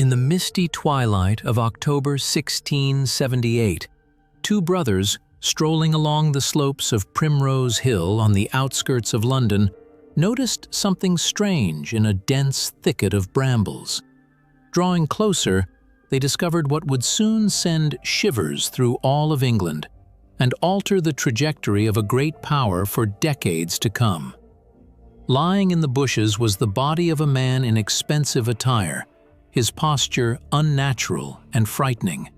In the misty twilight of October 1678, two brothers, strolling along the slopes of Primrose Hill on the outskirts of London, noticed something strange in a dense thicket of brambles. Drawing closer, they discovered what would soon send shivers through all of England and alter the trajectory of a great power for decades to come. Lying in the bushes was the body of a man in expensive attire, his posture unnatural and frightening.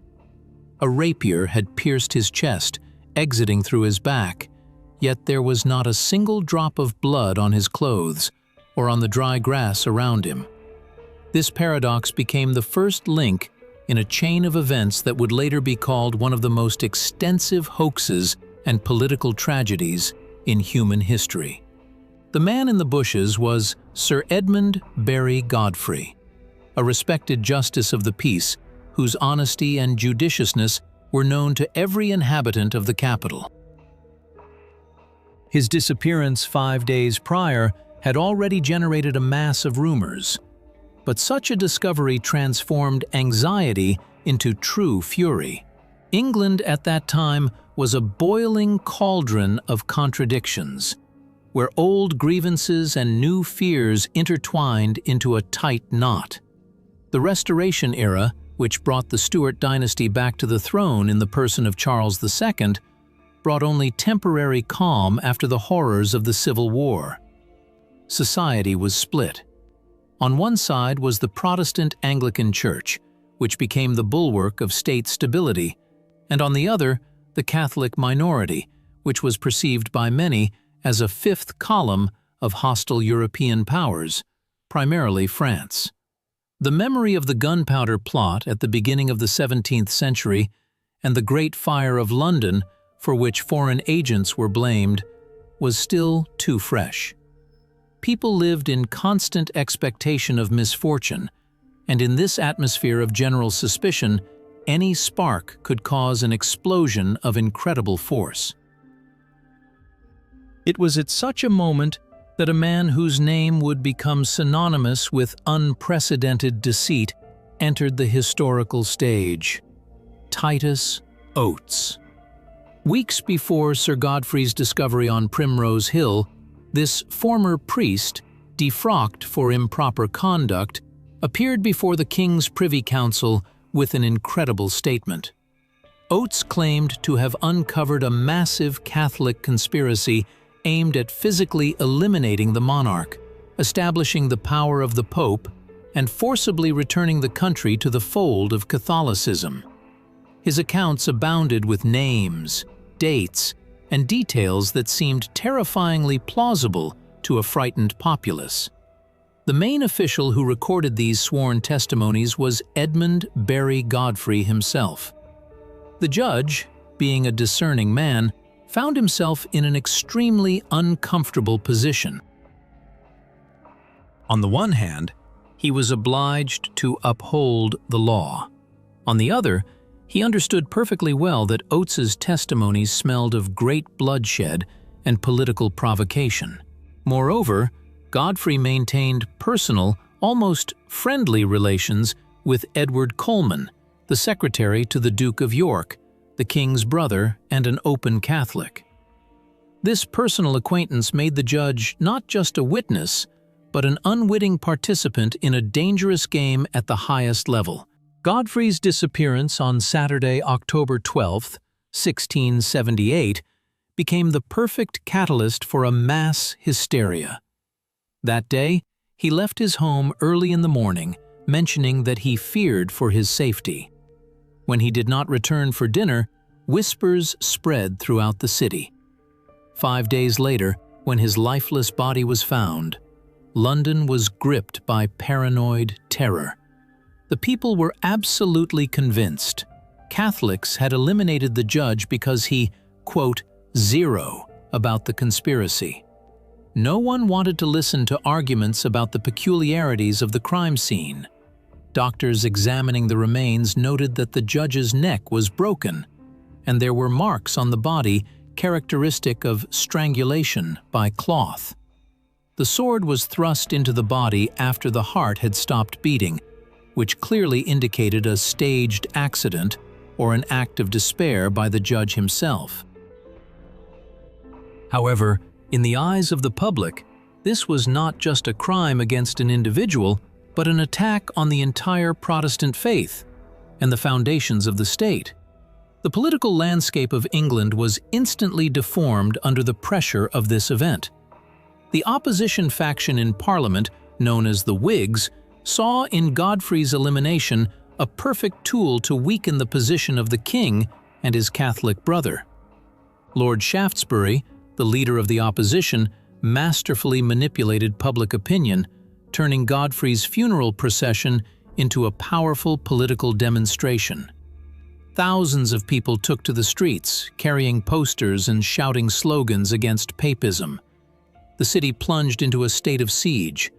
A rapier had pierced his chest, exiting through his back, yet there was not a single drop of blood on his clothes or on the dry grass around him. This paradox became the first link in a chain of events that would later be called one of the most extensive hoaxes and political tragedies in human history. The man in the bushes was Sir Edmund Berry Godfrey, a respected justice of the peace whose honesty and judiciousness were known to every inhabitant of the capital. His disappearance 5 days prior had already generated a mass of rumors, but such a discovery transformed anxiety into true fury. England at that time was a boiling cauldron of contradictions, where old grievances and new fears intertwined into a tight knot. The Restoration era, which brought the Stuart dynasty back to the throne in the person of Charles II, brought only temporary calm after the horrors of the Civil War. Society was split. On one side was the Protestant Anglican Church, which became the bulwark of state stability, and on the other, the Catholic minority, which was perceived by many as a fifth column of hostile European powers, primarily France. The memory of the gunpowder plot at the beginning of the 17th century and the Great Fire of London, for which foreign agents were blamed, was still too fresh. People lived in constant expectation of misfortune, and in this atmosphere of general suspicion, any spark could cause an explosion of incredible force. It was at such a moment that a man whose name would become synonymous with unprecedented deceit entered the historical stage: Titus Oates. Weeks before Sir Godfrey's discovery on Primrose Hill, this former priest, defrocked for improper conduct, appeared before the King's Privy Council with an incredible statement. Oates claimed to have uncovered a massive Catholic conspiracy aimed at physically eliminating the monarch, establishing the power of the Pope, and forcibly returning the country to the fold of Catholicism. His accounts abounded with names, dates, and details that seemed terrifyingly plausible to a frightened populace. The main official who recorded these sworn testimonies was Edmund Berry Godfrey himself. The judge, being a discerning man, found himself in an extremely uncomfortable position. On the one hand, he was obliged to uphold the law. On the other, he understood perfectly well that Oates's testimonies smelled of great bloodshed and political provocation. Moreover, Godfrey maintained personal, almost friendly relations with Edward Coleman, the secretary to the Duke of York, the king's brother and an open Catholic. This personal acquaintance made the judge not just a witness, but an unwitting participant in a dangerous game at the highest level. Godfrey's disappearance on Saturday, October 12, 1678, became the perfect catalyst for a mass hysteria. That day, he left his home early in the morning, mentioning that he feared for his safety. When he did not return for dinner, whispers spread throughout the city. 5 days later, when his lifeless body was found, London was gripped by paranoid terror. The people were absolutely convinced Catholics had eliminated the judge because he, quote, zero about the conspiracy. No one wanted to listen to arguments about the peculiarities of the crime scene. Doctors examining the remains noted that the judge's neck was broken, and there were marks on the body characteristic of strangulation by cloth. The sword was thrust into the body after the heart had stopped beating, which clearly indicated a staged accident or an act of despair by the judge himself. However, in the eyes of the public, this was not just a crime against an individual, but an attack on the entire Protestant faith and the foundations of the state. The political landscape of England was instantly deformed under the pressure of this event. The opposition faction in Parliament, known as the Whigs, saw in Godfrey's elimination a perfect tool to weaken the position of the king and his Catholic brother. Lord Shaftesbury, the leader of the opposition, masterfully manipulated public opinion, turning Godfrey's funeral procession into a powerful political demonstration. Thousands of people took to the streets, carrying posters and shouting slogans against papism. The city plunged into a state of siege.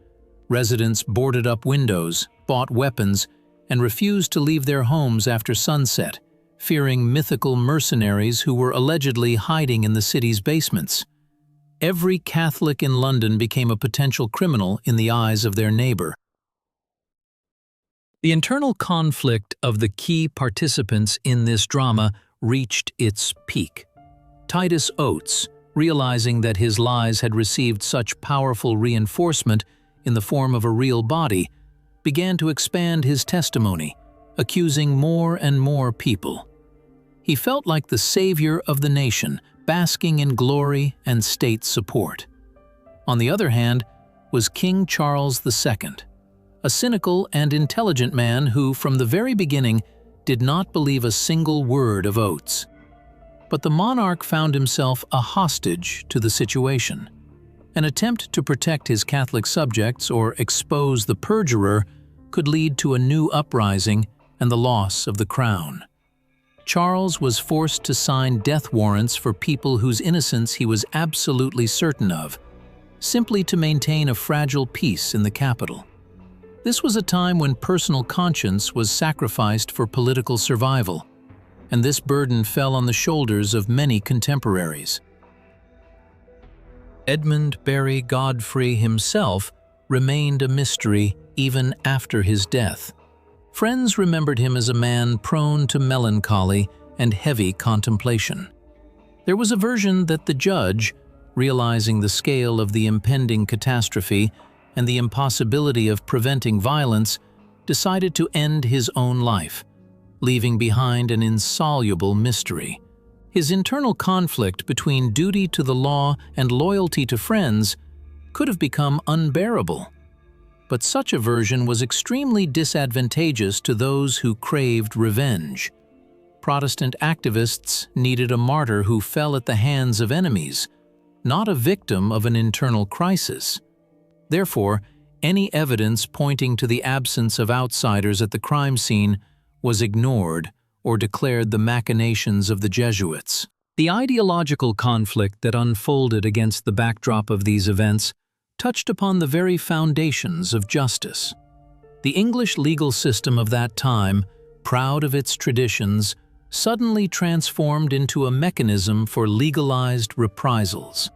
Residents boarded up windows, bought weapons, and refused to leave their homes after sunset, fearing mythical mercenaries who were allegedly hiding in the city's basements. Every Catholic in London became a potential criminal in the eyes of their neighbor. The internal conflict of the key participants in this drama reached its peak. Titus Oates, realizing that his lies had received such powerful reinforcement in the form of a real body, began to expand his testimony, accusing more and more people. He felt like the savior of the nation, basking in glory and state support. On the other hand was King Charles II, a cynical and intelligent man who, from the very beginning, did not believe a single word of Oates. But the monarch found himself a hostage to the situation. An attempt to protect his Catholic subjects or expose the perjurer could lead to a new uprising and the loss of the crown. Charles was forced to sign death warrants for people whose innocence he was absolutely certain of, simply to maintain a fragile peace in the capital. This was a time when personal conscience was sacrificed for political survival, and this burden fell on the shoulders of many contemporaries. Edmund Berry Godfrey himself remained a mystery even after his death. Friends remembered him as a man prone to melancholy and heavy contemplation. There was a version that the judge, realizing the scale of the impending catastrophe and the impossibility of preventing violence, decided to end his own life, leaving behind an insoluble mystery. His internal conflict between duty to the law and loyalty to friends could have become unbearable. But such a version was extremely disadvantageous to those who craved revenge. Protestant activists needed a martyr who fell at the hands of enemies, not a victim of an internal crisis. Therefore, any evidence pointing to the absence of outsiders at the crime scene was ignored or declared the machinations of the Jesuits. The ideological conflict that unfolded against the backdrop of these events touched upon the very foundations of justice. The English legal system of that time, proud of its traditions, suddenly transformed into a mechanism for legalized reprisals.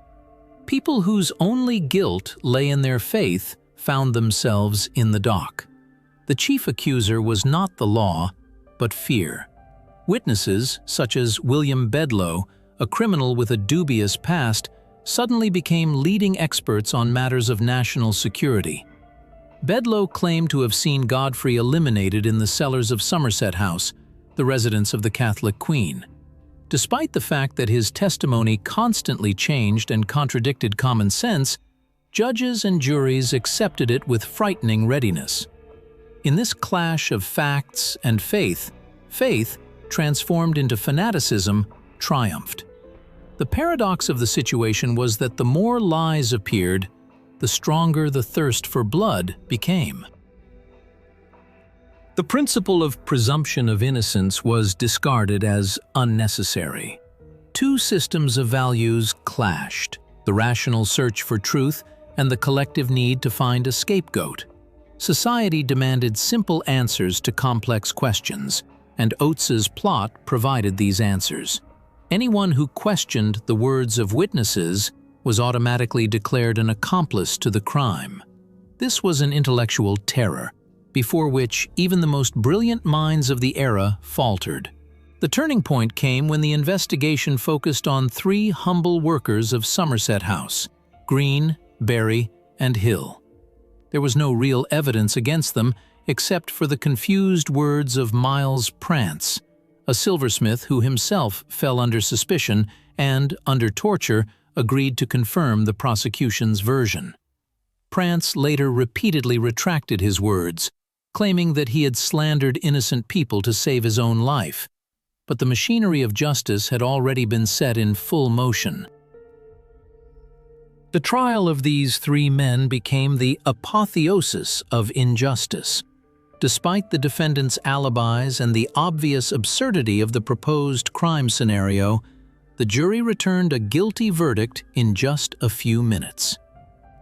People whose only guilt lay in their faith found themselves in the dock. The chief accuser was not the law, but fear. Witnesses, such as William Bedloe, a criminal with a dubious past, suddenly became leading experts on matters of national security. Bedloe claimed to have seen Godfrey eliminated in the cellars of Somerset House, the residence of the Catholic Queen. Despite the fact that his testimony constantly changed and contradicted common sense, judges and juries accepted it with frightening readiness. In this clash of facts and faith, transformed into fanaticism, triumphed. The paradox of the situation was that the more lies appeared, the stronger the thirst for blood became. The principle of presumption of innocence was discarded as unnecessary. Two systems of values clashed: the rational search for truth and the collective need to find a scapegoat. Society demanded simple answers to complex questions, and Oates's plot provided these answers. Anyone who questioned the words of witnesses was automatically declared an accomplice to the crime. This was an intellectual terror, before which even the most brilliant minds of the era faltered. The turning point came when the investigation focused on three humble workers of Somerset House: Green, Berry, and Hill. There was no real evidence against them except for the confused words of Miles Prance, a silversmith who himself fell under suspicion and, under torture, agreed to confirm the prosecution's version. Prance later repeatedly retracted his words, claiming that he had slandered innocent people to save his own life. But the machinery of justice had already been set in full motion. The trial of these three men became the apotheosis of injustice. Despite the defendants' alibis and the obvious absurdity of the proposed crime scenario, the jury returned a guilty verdict in just a few minutes.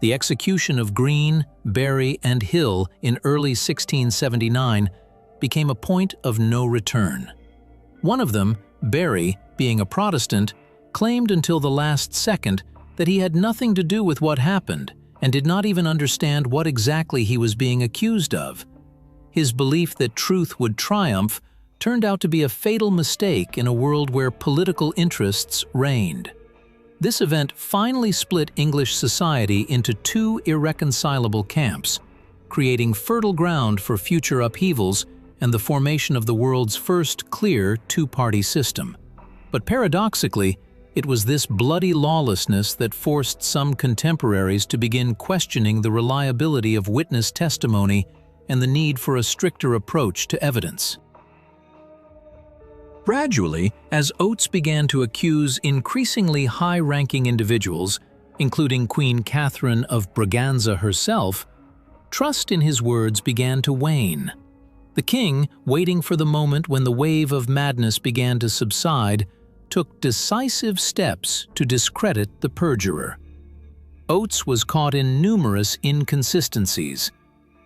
The execution of Green, Berry, and Hill in early 1679 became a point of no return. One of them, Berry, being a Protestant, claimed until the last second that he had nothing to do with what happened and did not even understand what exactly he was being accused of. His belief that truth would triumph turned out to be a fatal mistake in a world where political interests reigned. This event finally split English society into two irreconcilable camps, creating fertile ground for future upheavals and the formation of the world's first clear two-party system. But paradoxically, it was this bloody lawlessness that forced some contemporaries to begin questioning the reliability of witness testimony and the need for a stricter approach to evidence. Gradually, as Oates began to accuse increasingly high-ranking individuals, including Queen Catherine of Braganza herself, trust in his words began to wane. The king, waiting for the moment when the wave of madness began to subside, took decisive steps to discredit the perjurer. Oates was caught in numerous inconsistencies.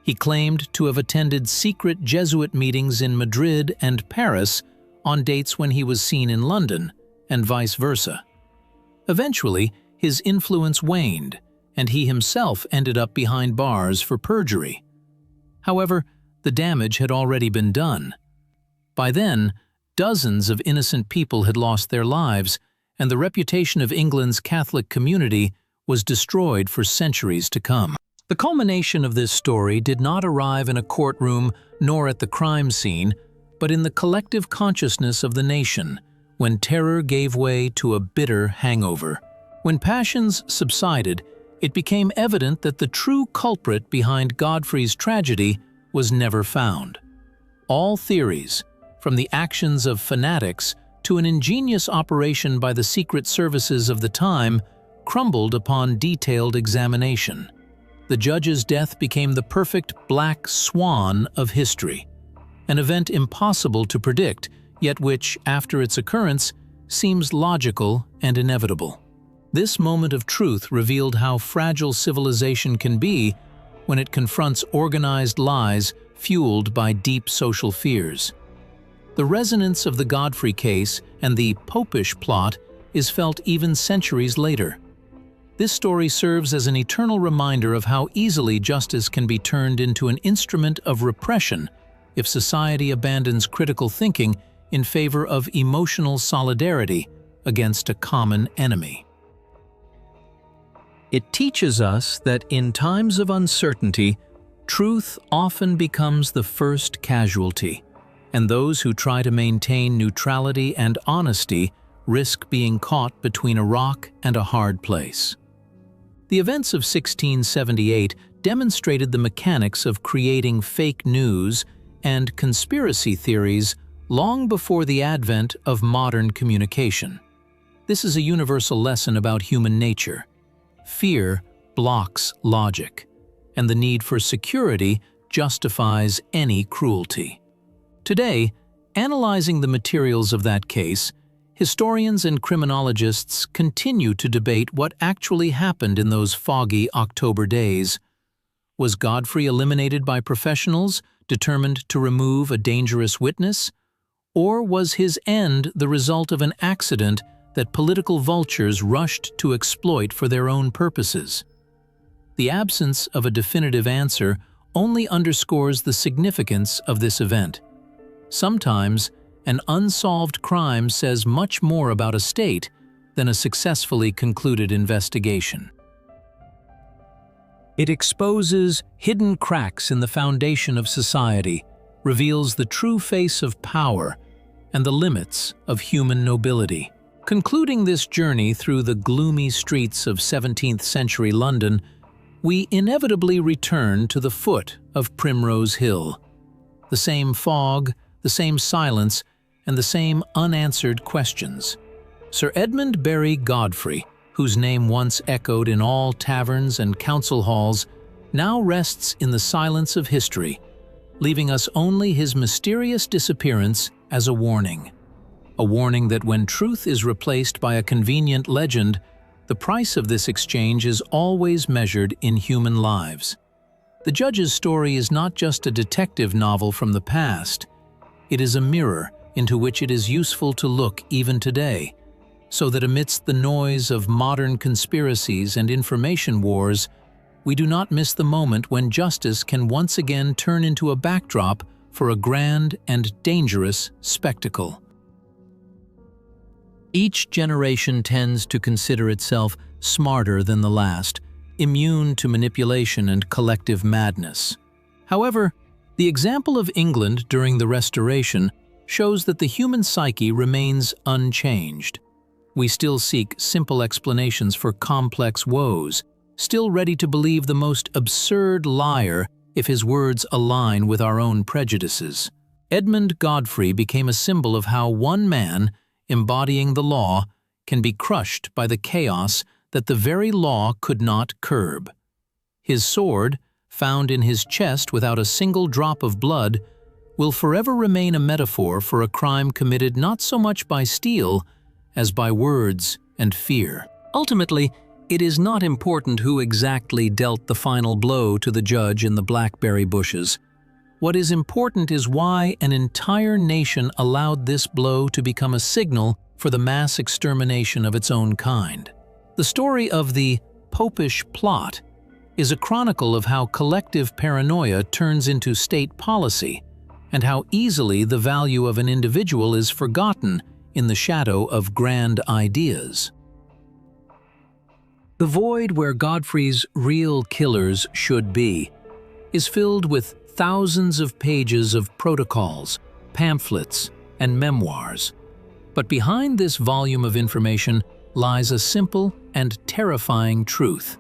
He claimed to have attended secret Jesuit meetings in Madrid and Paris on dates when he was seen in London, and vice versa. Eventually, his influence waned, and he himself ended up behind bars for perjury. However, the damage had already been done. By then, dozens of innocent people had lost their lives, and the reputation of England's Catholic community was destroyed for centuries to come. The culmination of this story did not arrive in a courtroom nor at the crime scene, but in the collective consciousness of the nation, when terror gave way to a bitter hangover. When passions subsided, it became evident that the true culprit behind Godfrey's tragedy was never found. All theories, from the actions of fanatics to an ingenious operation by the secret services of the time, crumbled upon detailed examination. The judge's death became the perfect black swan of history, an event impossible to predict, yet which, after its occurrence, seems logical and inevitable. This moment of truth revealed how fragile civilization can be when it confronts organized lies fueled by deep social fears. The resonance of the Godfrey case and the Popish plot is felt even centuries later. This story serves as an eternal reminder of how easily justice can be turned into an instrument of repression if society abandons critical thinking in favor of emotional solidarity against a common enemy. It teaches us that in times of uncertainty, truth often becomes the first casualty, and those who try to maintain neutrality and honesty risk being caught between a rock and a hard place. The events of 1678 demonstrated the mechanics of creating fake news and conspiracy theories long before the advent of modern communication. This is a universal lesson about human nature. Fear blocks logic, and the need for security justifies any cruelty. Today, analyzing the materials of that case, historians and criminologists continue to debate what actually happened in those foggy October days. Was Godfrey eliminated by professionals determined to remove a dangerous witness? Or was his end the result of an accident that political vultures rushed to exploit for their own purposes? The absence of a definitive answer only underscores the significance of this event. Sometimes, an unsolved crime says much more about a state than a successfully concluded investigation. It exposes hidden cracks in the foundation of society, reveals the true face of power, and the limits of human nobility. Concluding this journey through the gloomy streets of 17th century London, we inevitably return to the foot of Primrose Hill. The same fog, the same silence, and the same unanswered questions. Sir Edmund Berry Godfrey, whose name once echoed in all taverns and council halls, now rests in the silence of history, leaving us only his mysterious disappearance as a warning. A warning that when truth is replaced by a convenient legend, the price of this exchange is always measured in human lives. The judge's story is not just a detective novel from the past. It is a mirror into which it is useful to look even today, so that amidst the noise of modern conspiracies and information wars, we do not miss the moment when justice can once again turn into a backdrop for a grand and dangerous spectacle. Each generation tends to consider itself smarter than the last, immune to manipulation and collective madness. However, the example of England during the Restoration shows that the human psyche remains unchanged. We still seek simple explanations for complex woes, still ready to believe the most absurd liar if his words align with our own prejudices. Edmund Godfrey became a symbol of how one man, embodying the law, can be crushed by the chaos that the very law could not curb. His sword, found in his chest without a single drop of blood, will forever remain a metaphor for a crime committed not so much by steel as by words and fear. Ultimately, it is not important who exactly dealt the final blow to the judge in the blackberry bushes. What is important is why an entire nation allowed this blow to become a signal for the mass extermination of its own kind. The story of the Popish Plot is a chronicle of how collective paranoia turns into state policy, and how easily the value of an individual is forgotten in the shadow of grand ideas. The void where Godfrey's real killers should be is filled with thousands of pages of protocols, pamphlets, and memoirs. But behind this volume of information lies a simple and terrifying truth.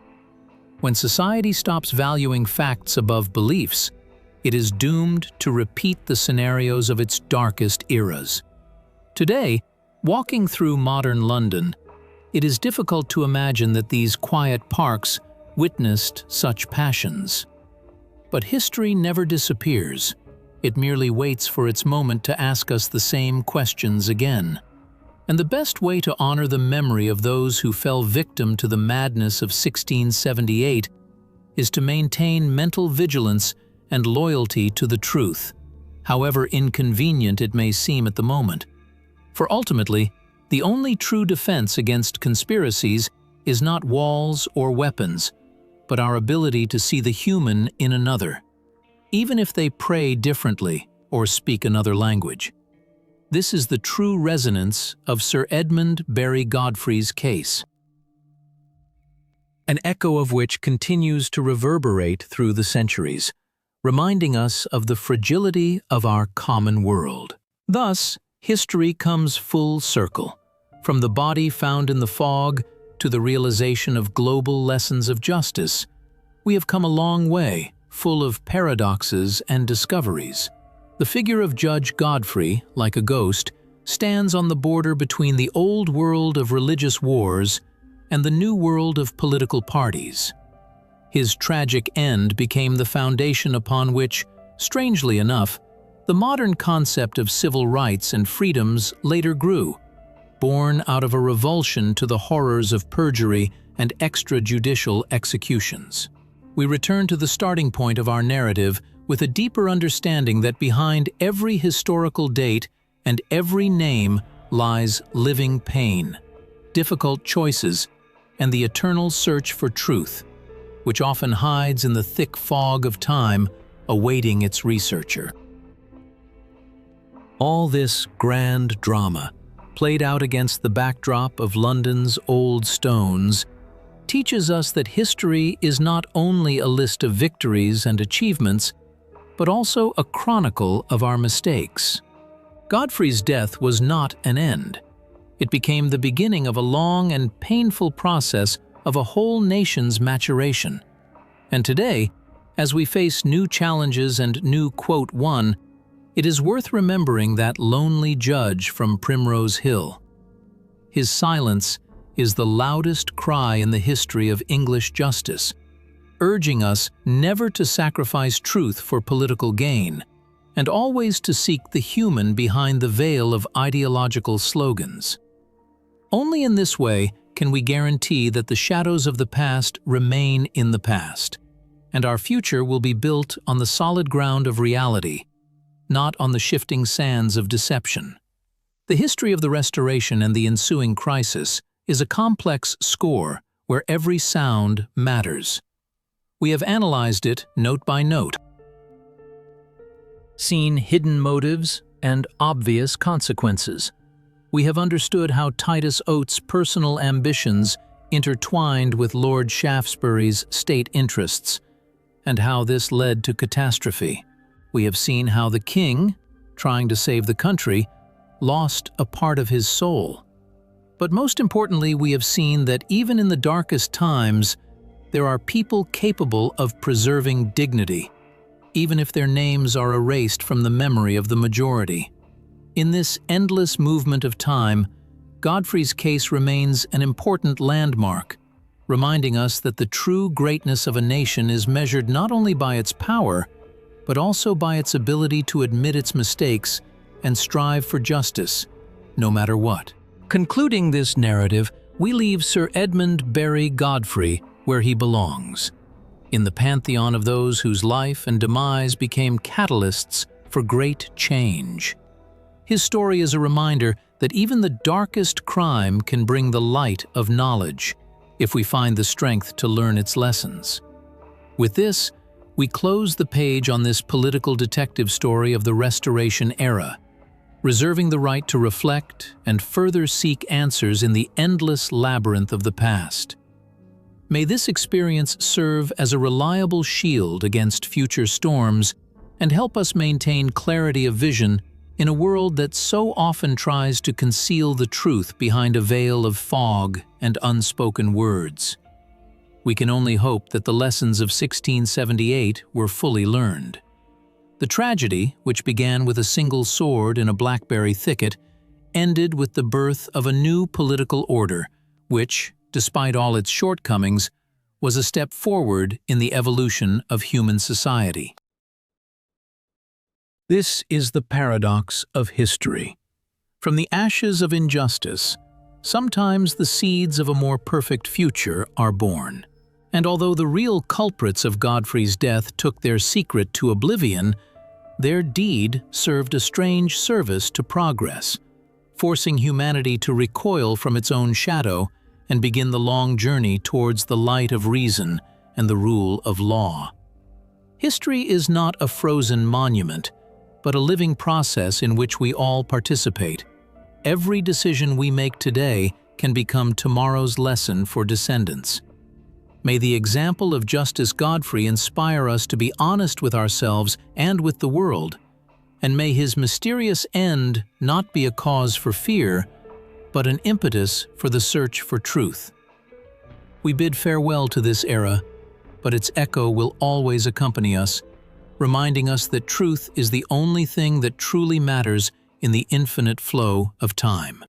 When society stops valuing facts above beliefs, it is doomed to repeat the scenarios of its darkest eras. Today, walking through modern London, it is difficult to imagine that these quiet parks witnessed such passions. But history never disappears. It merely waits for its moment to ask us the same questions again. And the best way to honor the memory of those who fell victim to the madness of 1678 is to maintain mental vigilance and loyalty to the truth, however inconvenient it may seem at the moment. For ultimately, the only true defense against conspiracies is not walls or weapons, but our ability to see the human in another, even if they pray differently or speak another language. This is the true resonance of Sir Edmund Berry Godfrey's case, an echo of which continues to reverberate through the centuries, reminding us of the fragility of our common world. Thus, history comes full circle, from the body found in the fog to the realization of global lessons of justice. We have come a long way, full of paradoxes and discoveries. The figure of Judge Godfrey, like a ghost, stands on the border between the old world of religious wars and the new world of political parties. His tragic end became the foundation upon which, strangely enough, the modern concept of civil rights and freedoms later grew, born out of a revulsion to the horrors of perjury and extrajudicial executions. We return to the starting point of our narrative with a deeper understanding that behind every historical date and every name lies living pain, difficult choices, and the eternal search for truth, which often hides in the thick fog of time awaiting its researcher. All this grand drama, played out against the backdrop of London's old stones, teaches us that history is not only a list of victories and achievements, but also a chronicle of our mistakes. Godfrey's death was not an end. It became the beginning of a long and painful process of a whole nation's maturation. And today, as we face new challenges and new quote won, it is worth remembering that lonely judge from Primrose Hill. His silence is the loudest cry in the history of English justice, urging us never to sacrifice truth for political gain, and always to seek the human behind the veil of ideological slogans. Only in this way can we guarantee that the shadows of the past remain in the past, and our future will be built on the solid ground of reality, not on the shifting sands of deception. The history of the Restoration and the ensuing crisis is a complex score where every sound matters. We have analyzed it note by note, seen hidden motives and obvious consequences. We have understood how Titus Oates' personal ambitions intertwined with Lord Shaftesbury's state interests, and how this led to catastrophe. We have seen how the king, trying to save the country, lost a part of his soul. But most importantly, we have seen that even in the darkest times, there are people capable of preserving dignity, even if their names are erased from the memory of the majority. In this endless movement of time, Godfrey's case remains an important landmark, reminding us that the true greatness of a nation is measured not only by its power, but also by its ability to admit its mistakes and strive for justice, no matter what. Concluding this narrative, we leave Sir Edmund Berry Godfrey where he belongs, in the pantheon of those whose life and demise became catalysts for great change. His story is a reminder that even the darkest crime can bring the light of knowledge, if we find the strength to learn its lessons. With this, we close the page on this political detective story of the Restoration era, reserving the right to reflect and further seek answers in the endless labyrinth of the past. May this experience serve as a reliable shield against future storms and help us maintain clarity of vision in a world that so often tries to conceal the truth behind a veil of fog and unspoken words. We can only hope that the lessons of 1678 were fully learned. The tragedy, which began with a single sword in a blackberry thicket, ended with the birth of a new political order, which, despite all its shortcomings, was a step forward in the evolution of human society. This is the paradox of history. From the ashes of injustice, sometimes the seeds of a more perfect future are born. And although the real culprits of Godfrey's death took their secret to oblivion, their deed served a strange service to progress, forcing humanity to recoil from its own shadow and begin the long journey towards the light of reason and the rule of law. History is not a frozen monument, but a living process in which we all participate. Every decision we make today can become tomorrow's lesson for descendants. May the example of Justice Godfrey inspire us to be honest with ourselves and with the world, and may his mysterious end not be a cause for fear, but an impetus for the search for truth. We bid farewell to this era, but its echo will always accompany us, reminding us that truth is the only thing that truly matters in the infinite flow of time.